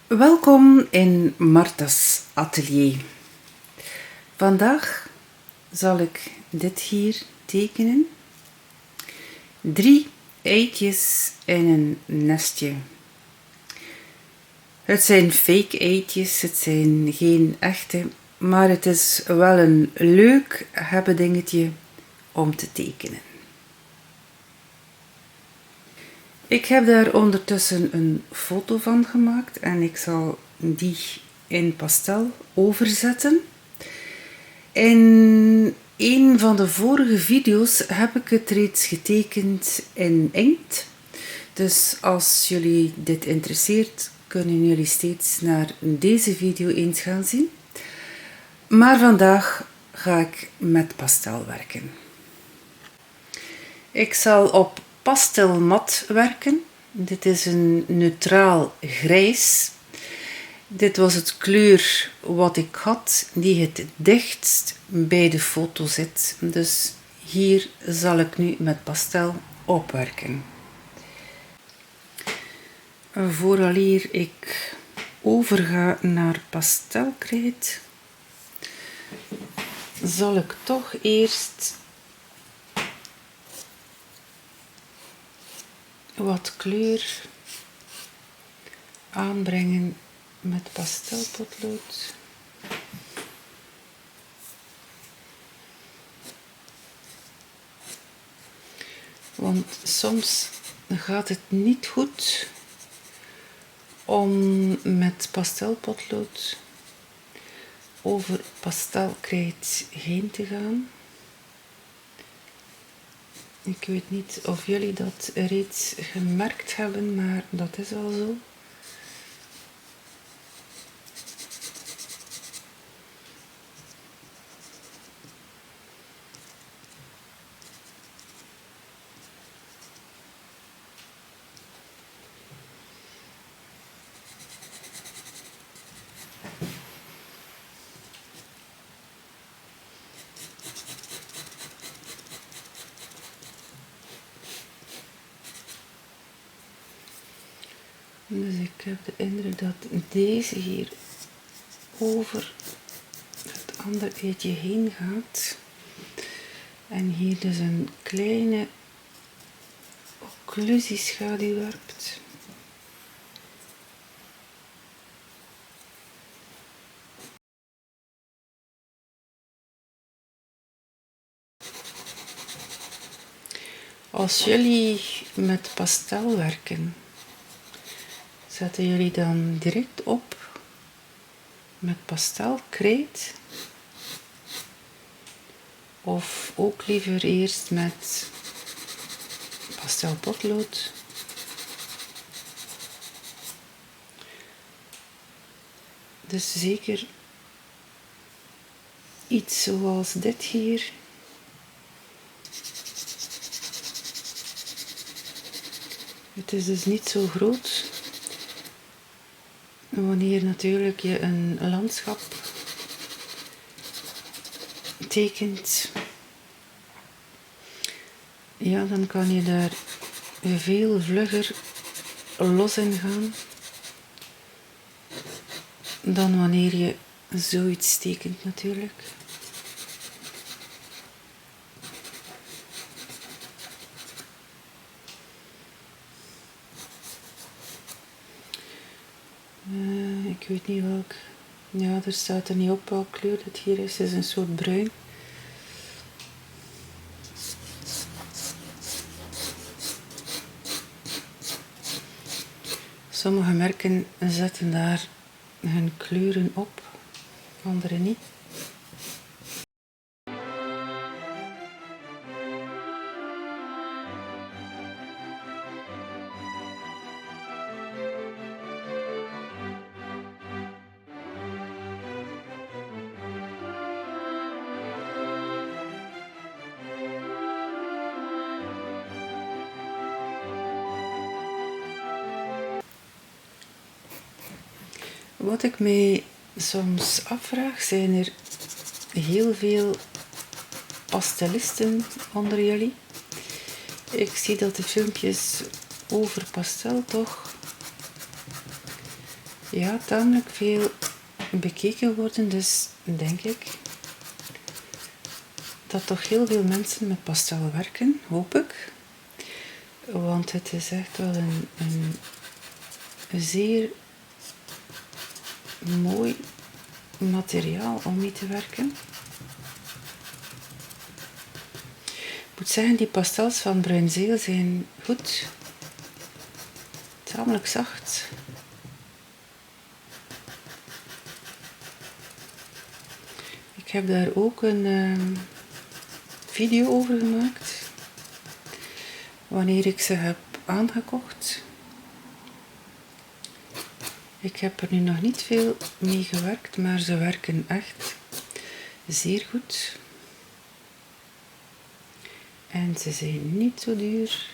Welkom in Marta's atelier. Vandaag zal ik dit hier tekenen. 3 eitjes in een nestje. Het zijn fake eitjes, het zijn geen echte, maar het is wel een leuk dingetje om te tekenen. Ik heb daar ondertussen een foto van gemaakt en ik zal die in pastel overzetten. In een van de vorige video's heb ik het reeds getekend in inkt. Dus als jullie dit interesseert, kunnen jullie steeds naar deze video eens gaan zien. Maar vandaag ga ik met pastel werken. Ik zal op pastelmat werken. Dit is een neutraal grijs. Dit was het kleur wat ik had, die het dichtst bij de foto zit. Dus hier zal ik nu met pastel opwerken. Vooraleer ik overga naar pastelkrijt, zal ik toch eerst wat kleur aanbrengen met pastelpotlood. Want soms gaat het niet goed om met pastelpotlood over pastelkrijt heen te gaan. Ik weet niet of jullie dat reeds gemerkt hebben, maar dat is wel zo. Dus ik heb de indruk dat deze hier over het andere eitje heen gaat. En hier dus een kleine occlusieschaduw werpt. Als jullie met pastel werken, zetten jullie dan direct op met pastelkrijt? Of ook liever eerst met pastelpotlood? Dus zeker iets zoals dit hier. Het is dus niet zo groot. Wanneer natuurlijk je een landschap tekent, ja, dan kan je daar veel vlugger los in gaan dan wanneer je zoiets tekent natuurlijk. Ik weet niet welk. Ja, er staat er niet op welke kleur dit hier is. Het is een soort bruin. Sommige merken zetten daar hun kleuren op, andere niet. Wat ik mij soms afvraag, zijn er heel veel pastelisten onder jullie. Ik zie dat de filmpjes over pastel toch ja, tamelijk veel bekeken worden, dus denk ik dat toch heel veel mensen met pastel werken, hoop ik. Want het is echt wel een zeer mooi materiaal om mee te werken. Ik moet zeggen, die pastels van Bruinzeel zijn goed. Tamelijk zacht. Ik heb daar ook een video over gemaakt. Wanneer ik ze heb aangekocht. Ik heb er nu nog niet veel mee gewerkt, maar ze werken echt zeer goed. En ze zijn niet zo duur.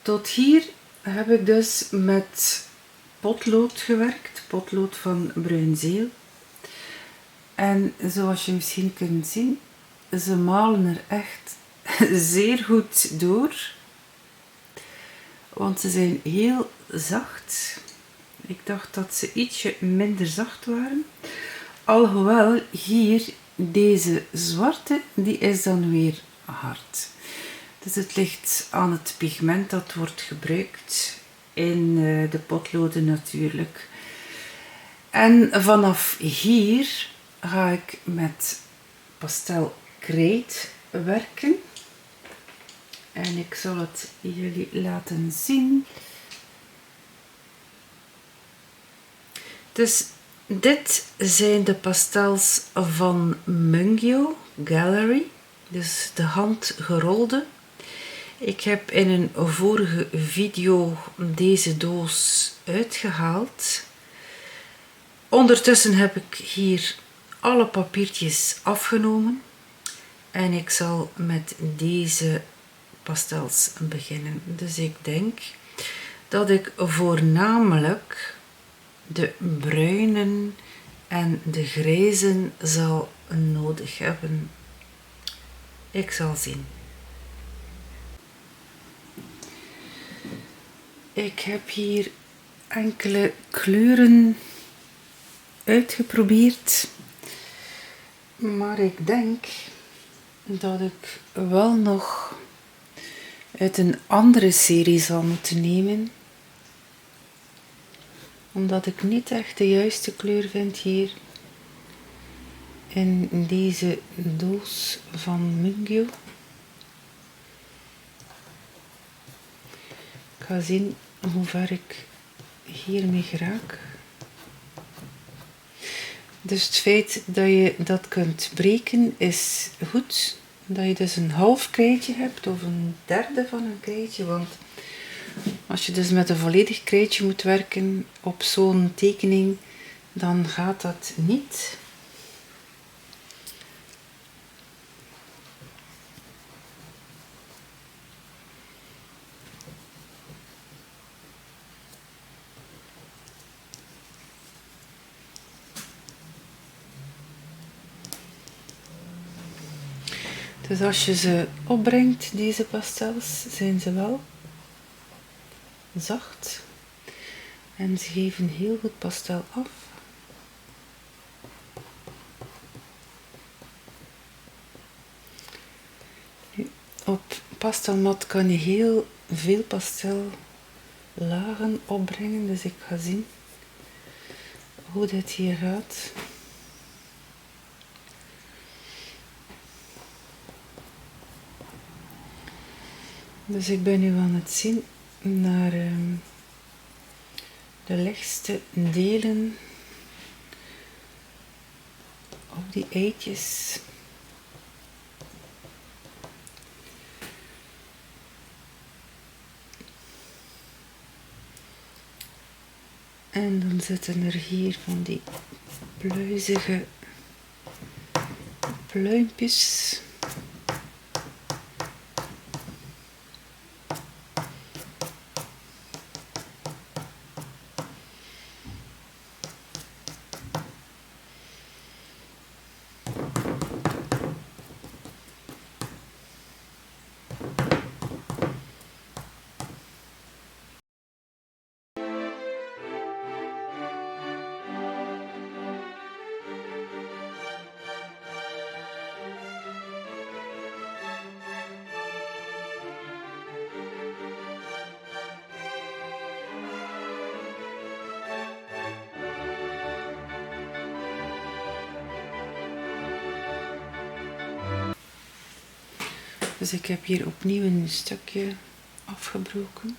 Tot hier heb ik dus met potlood gewerkt, potlood van Bruinzeel. En zoals je misschien kunt zien, ze malen er echt zeer goed door. Want ze zijn heel zacht. Ik dacht dat ze ietsje minder zacht waren. Alhoewel hier deze zwarte, die is dan weer hard. Dus het ligt aan het pigment dat wordt gebruikt in de potloden natuurlijk. En vanaf hier ga ik met pastelkrijt werken. En ik zal het jullie laten zien. Dus dit zijn de pastels van Mungyo Gallery. Dus de handgerolde. Ik heb in een vorige video deze doos uitgehaald. Ondertussen heb ik hier alle papiertjes afgenomen. En ik zal met deze pastels beginnen. Dus ik denk dat ik voornamelijk de bruinen en de grijzen zal nodig hebben. Ik zal zien. Ik heb hier enkele kleuren uitgeprobeerd, maar ik denk dat ik wel nog uit een andere serie zal moeten nemen, omdat ik niet echt de juiste kleur vind hier in deze doos van Mungyo. Ik ga zien hoe ver ik hiermee geraak. Dus het feit dat je dat kunt breken is goed. Dat je dus een half krijtje hebt of een derde van een krijtje. Want als je dus met een volledig krijtje moet werken op zo'n tekening, dan gaat dat niet. Dus als je ze opbrengt, deze pastels, zijn ze wel zacht. En ze geven heel goed pastel af. Nu, op pastelmat kan je heel veel pastellagen opbrengen. Dus ik ga zien hoe dit hier gaat. Dus ik ben nu aan het zien naar de lichtste delen op die eitjes. En dan zitten er hier van die pluizige pluimpjes. Dus ik heb hier opnieuw een stukje afgebroken.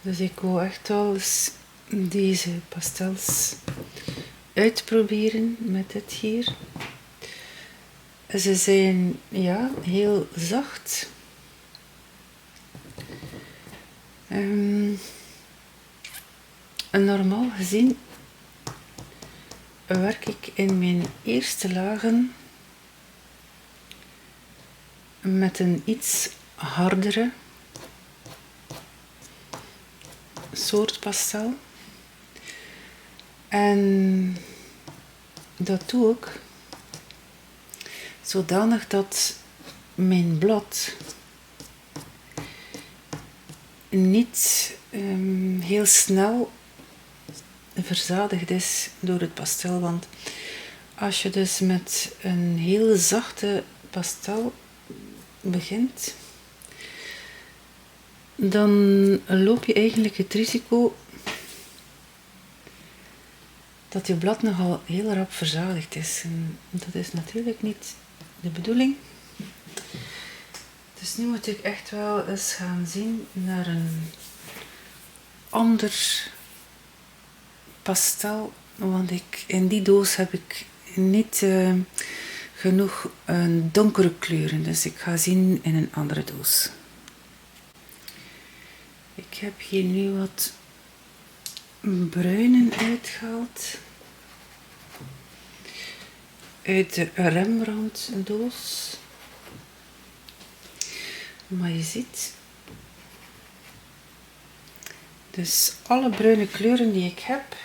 Dus ik wou echt wel eens deze pastels uitproberen met dit hier. Ze zijn ja, heel zacht. En normaal gezien werk ik in mijn eerste lagen met een iets hardere soort pastel. En dat doe ik zodanig dat mijn blad niet heel snel verzadigd is door het pastel. Want als je dus met een heel zachte pastel begint, dan loop je eigenlijk het risico dat je blad nogal heel rap verzadigd is. En dat is natuurlijk niet de bedoeling. Dus nu moet ik echt wel eens gaan zien naar een ander pastel. Want in die doos heb ik niet genoeg donkere kleuren. Dus ik ga zien in een andere doos. Ik heb hier nu wat bruinen uitgehaald uit de Rembrandt doos. Maar je ziet, dus alle bruine kleuren die ik heb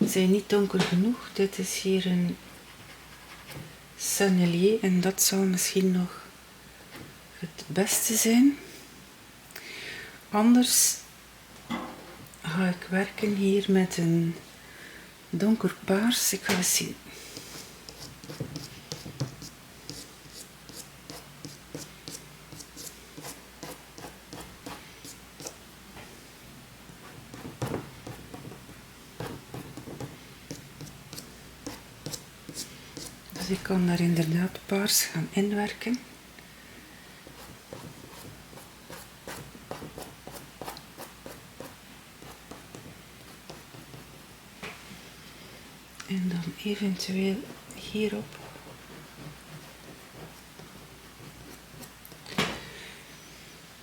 zijn niet donker genoeg. Dit is hier een Sennelier en dat zal misschien nog het beste zijn. Anders ga ik werken hier met een donker paars. Ik ga eens zien. Dus ik kan daar inderdaad paars gaan inwerken. En dan eventueel hierop.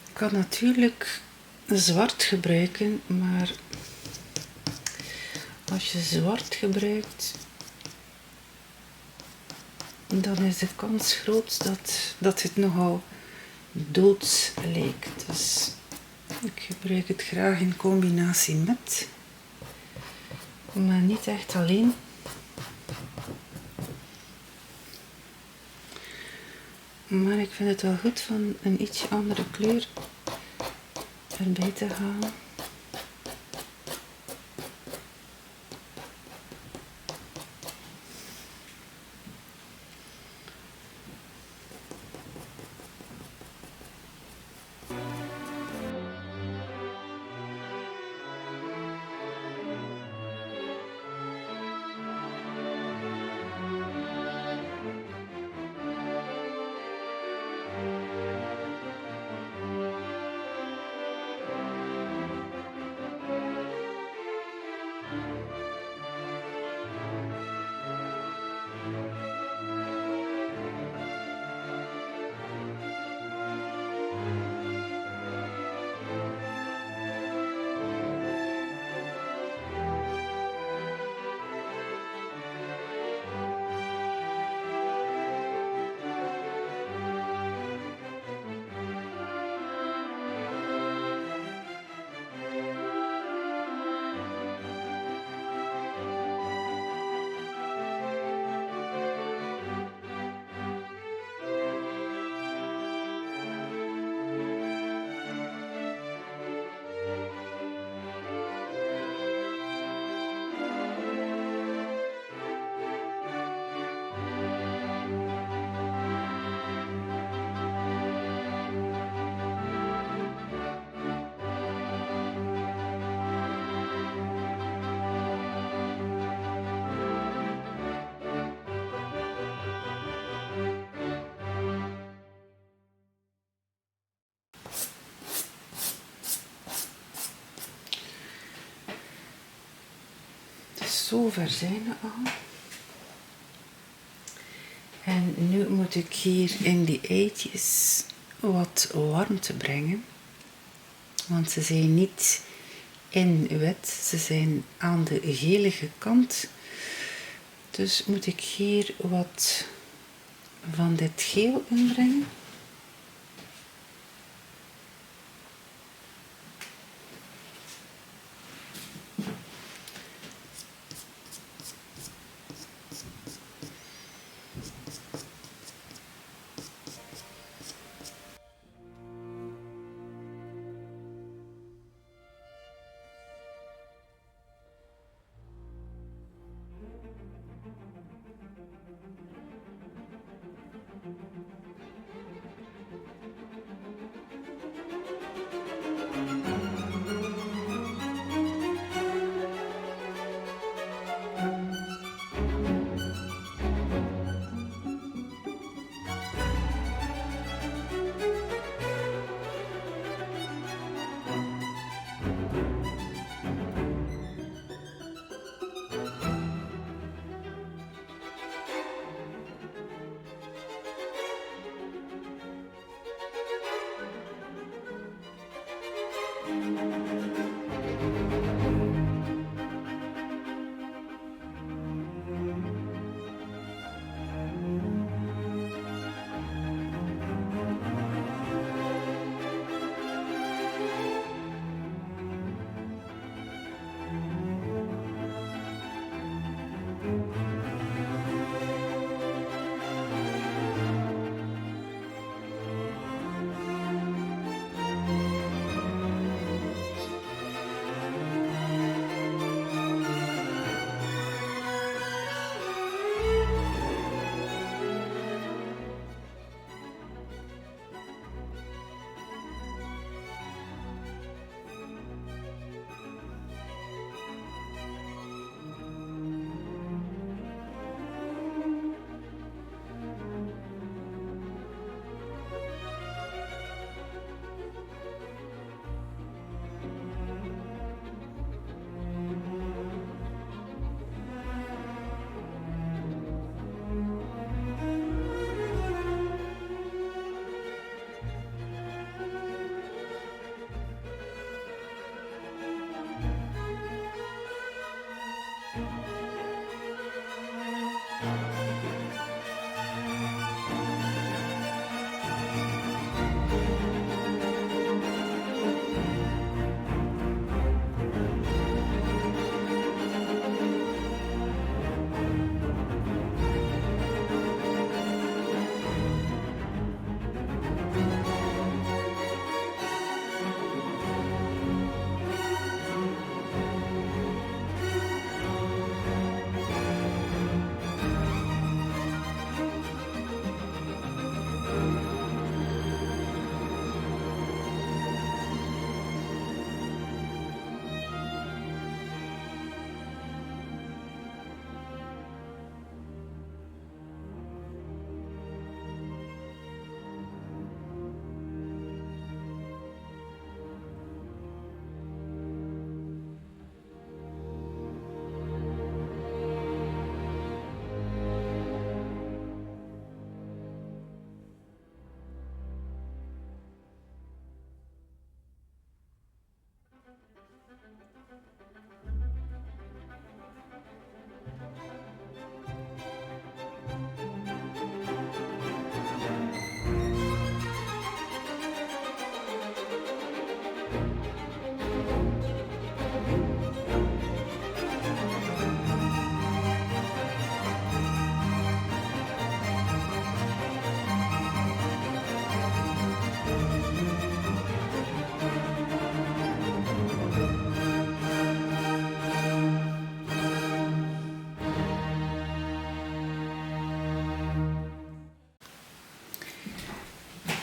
Ik kan natuurlijk zwart gebruiken, maar als je zwart gebruikt, dan is de kans groot dat het nogal doods lijkt. Dus ik gebruik het graag in combinatie met, maar niet echt alleen. Maar ik vind het wel goed van een ietsje andere kleur erbij te halen. zover zijn we al. En nu moet ik hier in die eitjes wat warmte brengen. Want ze zijn niet in wit, ze zijn aan de gelige kant. Dus moet ik hier wat van dit geel inbrengen.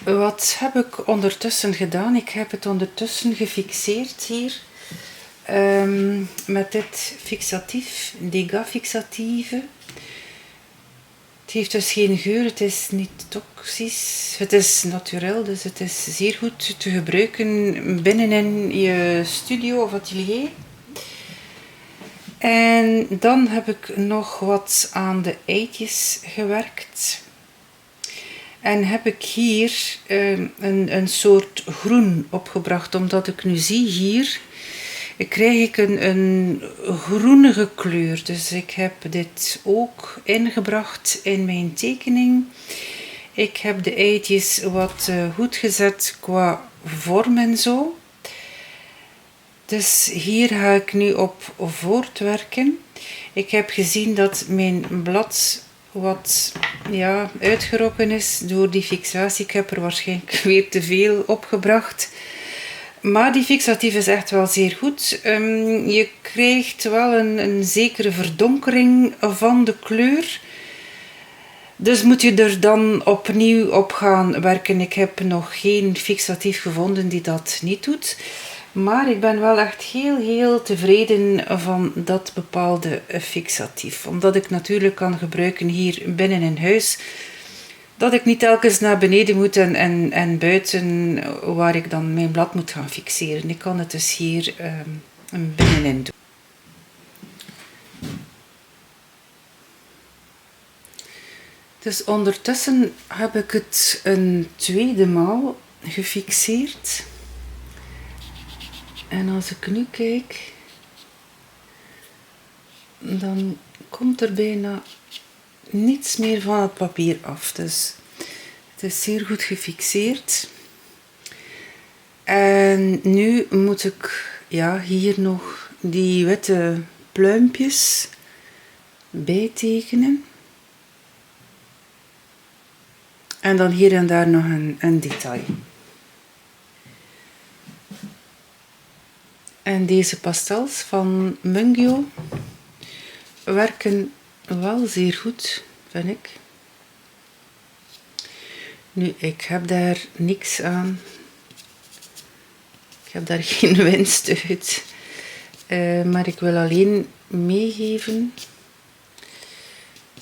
Wat heb ik ondertussen gedaan? Ik heb het ondertussen gefixeerd hier. Met dit fixatief, Degas fixatieve. Het heeft dus geen geur, het is niet toxisch. Het is naturel, dus het is zeer goed te gebruiken binnenin je studio of atelier. En dan heb ik nog wat aan de eitjes gewerkt. En heb ik hier een soort groen opgebracht, omdat ik nu zie hier, krijg ik een groenige kleur. Dus ik heb dit ook ingebracht in mijn tekening. Ik heb de eitjes wat goed gezet qua vorm en zo. Dus hier ga ik nu op voortwerken. Ik heb gezien dat mijn blad wat uitgerokken is door die fixatie. Ik heb er waarschijnlijk weer te veel opgebracht. Maar die fixatief is echt wel zeer goed. Je krijgt wel een zekere verdonkering van de kleur. Dus moet je er dan opnieuw op gaan werken. Ik heb nog geen fixatief gevonden die dat niet doet. Maar ik ben wel echt heel tevreden van dat bepaalde fixatief. Omdat ik natuurlijk kan gebruiken hier binnen in huis. Dat ik niet telkens naar beneden moet en buiten waar ik dan mijn blad moet gaan fixeren. Ik kan het dus hier binnenin doen. Dus ondertussen heb ik het een tweede maal gefixeerd. En als ik nu kijk, dan komt er bijna niets meer van het papier af. Dus het is zeer goed gefixeerd. En nu moet ik hier nog die witte pluimpjes bijtekenen. En dan hier en daar nog een detail. En deze pastels van Mungyo werken wel zeer goed, vind ik. Nu, ik heb daar niks aan. Ik heb daar geen winst uit. Maar ik wil alleen meegeven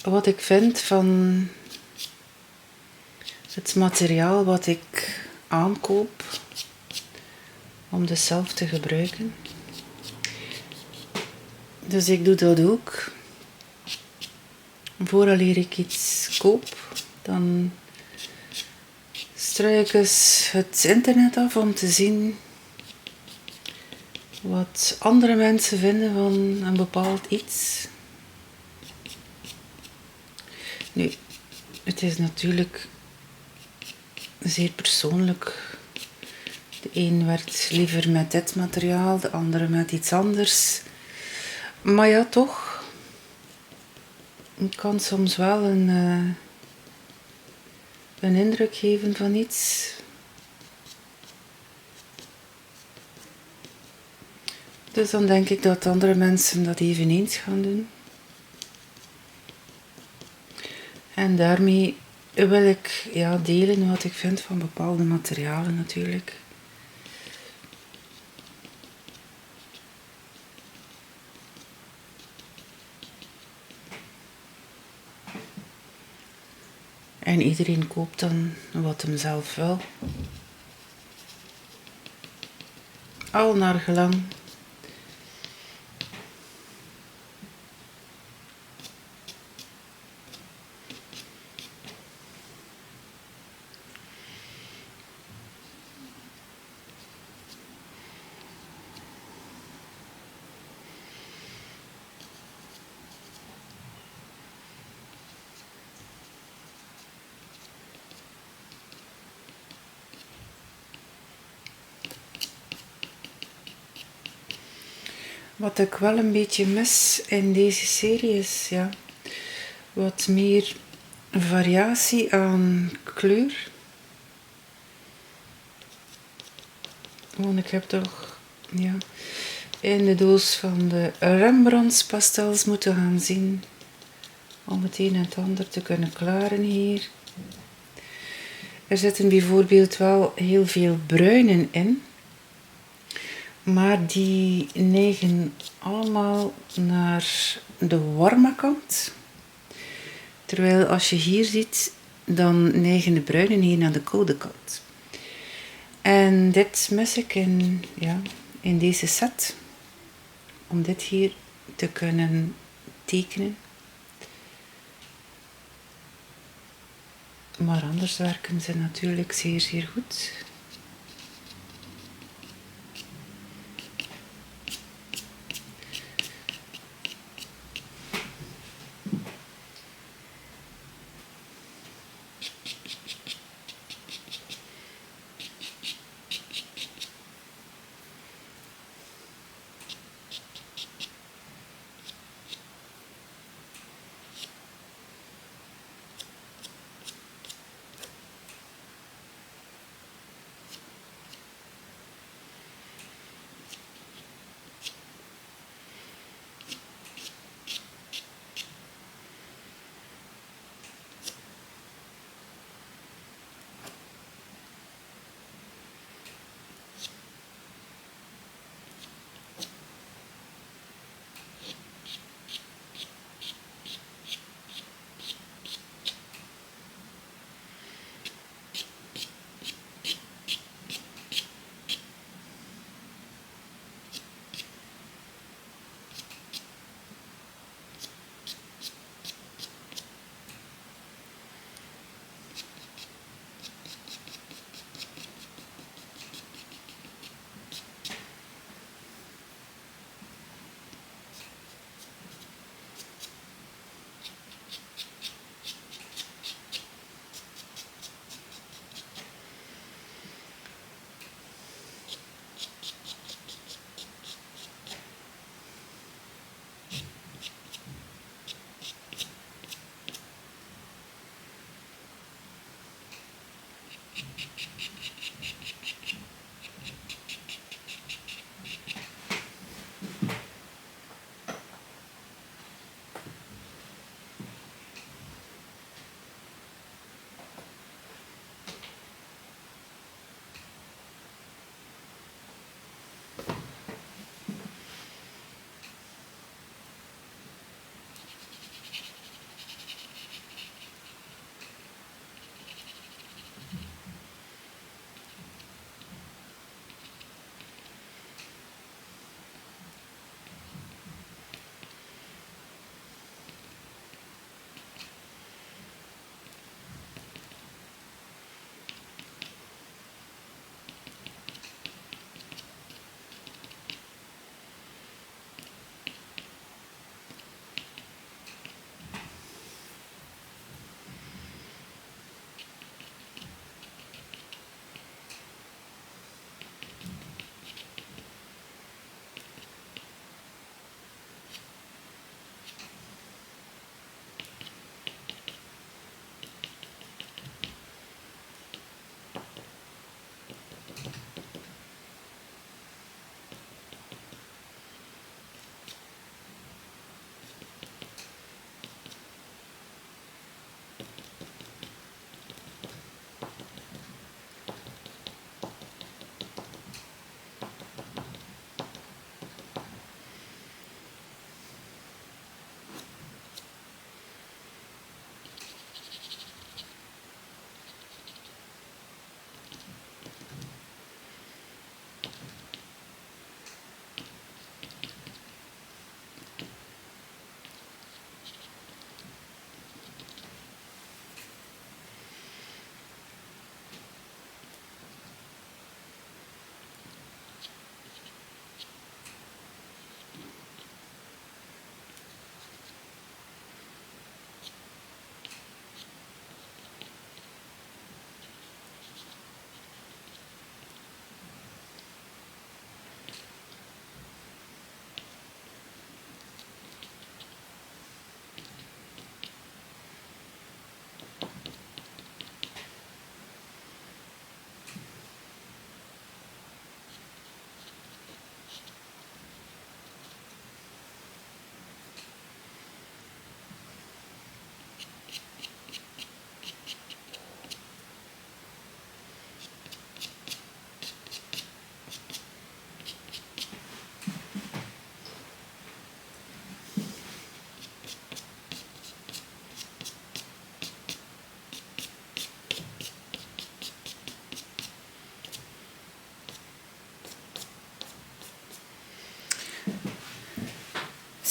wat ik vind van het materiaal wat ik aankoop om dus zelf te gebruiken. Dus ik doe dat ook. Vooraleer ik iets koop, dan struik ik eens het internet af om te zien wat andere mensen vinden van een bepaald iets. Nu, het is natuurlijk zeer persoonlijk. De een werkt liever met dit materiaal, de andere met iets anders. Maar ja, toch. Het kan soms wel een indruk geven van iets. Dus dan denk ik dat andere mensen dat eveneens gaan doen. En daarmee wil ik delen wat ik vind van bepaalde materialen natuurlijk. En iedereen koopt dan wat hem zelf wil. Al naar gelang. Wat ik wel een beetje mis in deze serie is wat meer variatie aan kleur. Want ik heb toch in de doos van de Rembrandts pastels moeten gaan zien om het een en het ander te kunnen klaren hier. Er zitten bijvoorbeeld wel heel veel bruinen in. Maar die neigen allemaal naar de warme kant. Terwijl als je hier ziet, dan neigen de bruinen hier naar de koude kant. En dit mis ik in deze set. Om dit hier te kunnen tekenen. Maar anders werken ze natuurlijk zeer, zeer goed.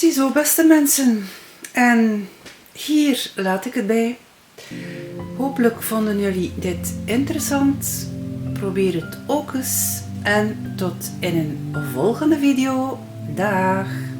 Ziezo, beste mensen. En hier laat ik het bij. Hopelijk vonden jullie dit interessant. Probeer het ook eens. En tot in een volgende video. Dag!